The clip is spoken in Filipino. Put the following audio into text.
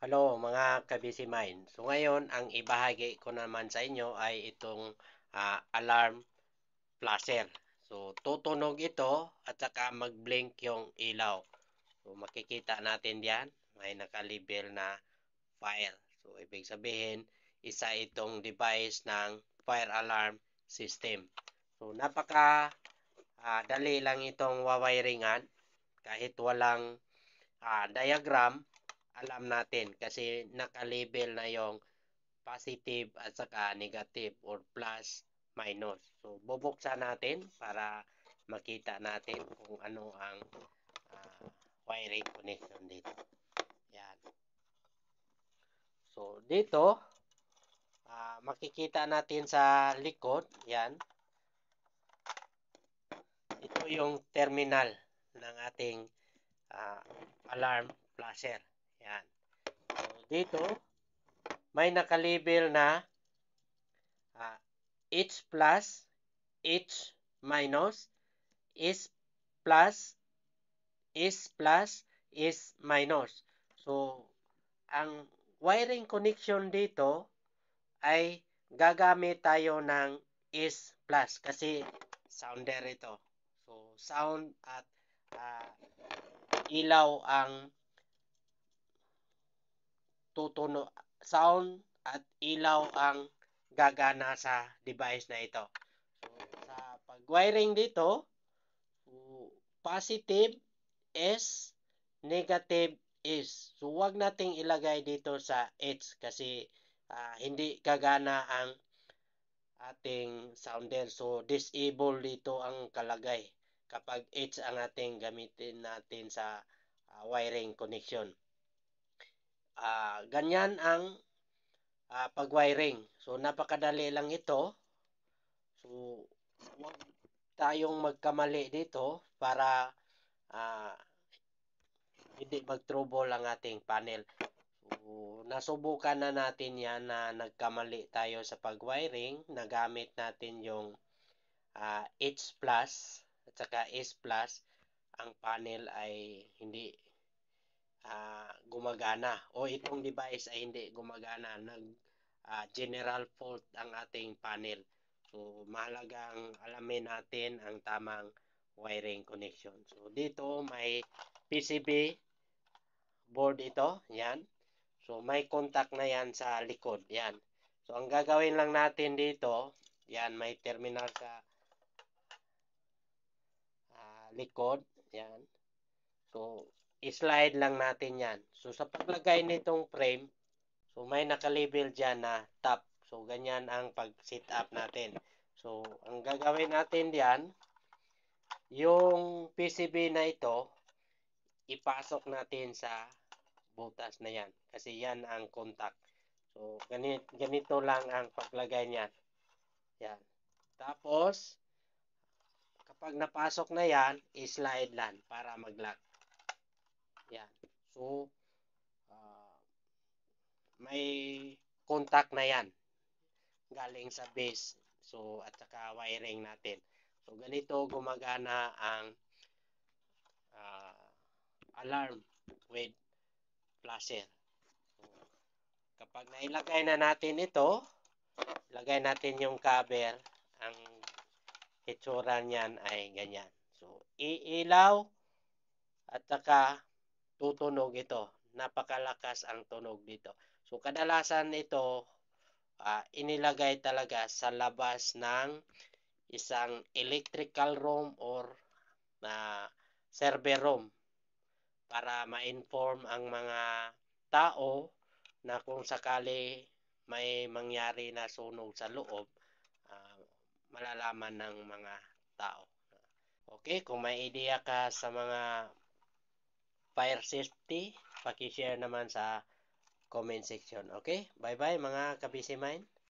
Hello mga ka-busy mind. So ngayon, ang ibahagi ko naman sa inyo ay itong alarm flasher. So tutunog ito at saka mag-blink yung ilaw. So makikita natin diyan, may nakalabel na fire. So ibig sabihin, isa itong device ng fire alarm system. So napaka dali lang itong wawiringan kahit walang diagram, alam natin kasi nakalabel na yung positive at saka negative or plus, minus. So, bubuksan natin para makita natin kung ano ang wiring connection dito. Yan. So, dito, makikita natin sa likod, yan, ito yung terminal ng ating alarm flasher. Yan. So, dito, may nakalabel na uh, H plus, H minus, S plus, S plus, S minus. So, ang wiring connection dito ay gagamit tayo ng S plus kasi sounder ito. So, sound at ilaw ang tutunog, sound at ilaw ang gagana sa device na ito. So, sa pag-wiring dito, positive S, negative S. So, wag nating ilagay dito sa H kasi hindi gagana ang ating sounder. So, disable dito ang kalagay kapag H ang ating gamitin natin sa wiring connection. Ganyan ang pag-wiring. So, napakadali lang ito. So, huwag tayong magkamali dito para hindi mag-trouble ang ating panel. So, nasubukan na natin yan na nagkamali tayo sa pag-wiring. Nagamit natin yung H plus at saka S plus. Ang panel ay hindi gumagana o itong device ay hindi gumagana. General fault ang ating panel. So, mahalagang alamin natin ang tamang wiring connection. So, dito may PCB board ito. Yan. So, may contact na yan sa likod. Yan. So, ang gagawin lang natin dito, yan, may terminal sa likod. Yan. So, i-slide lang natin yan. So, sa paglagay nitong frame, so, may nakalabel dyan na top. So, ganyan ang pag-set up natin. So, ang gagawin natin diyan, yung PCB na ito, ipasok natin sa butas na yan. Kasi yan ang contact. So, ganito lang ang paglagay niyan. Yan. Tapos, kapag napasok na yan, i-slide lang para mag-lock. Yan. So, may contact na yan galing sa base. So, at saka wiring natin. So, ganito gumagana ang alarm with flasher. So, kapag nailagay na natin ito, lagay natin yung cover. Ang itsura niyan ay ganyan. So, iilaw at saka tutunog ito. Napakalakas ang tunog dito. So, kadalasan ito inilagay talaga sa labas ng isang electrical room or server room para ma-inform ang mga tao na kung sakali may mangyari na sunog sa loob, malalaman ng mga tao. Okay, kung may idea ka sa mga fire safety, paki-share naman sa comment section. Okay, bye-bye mga ka-busy mind.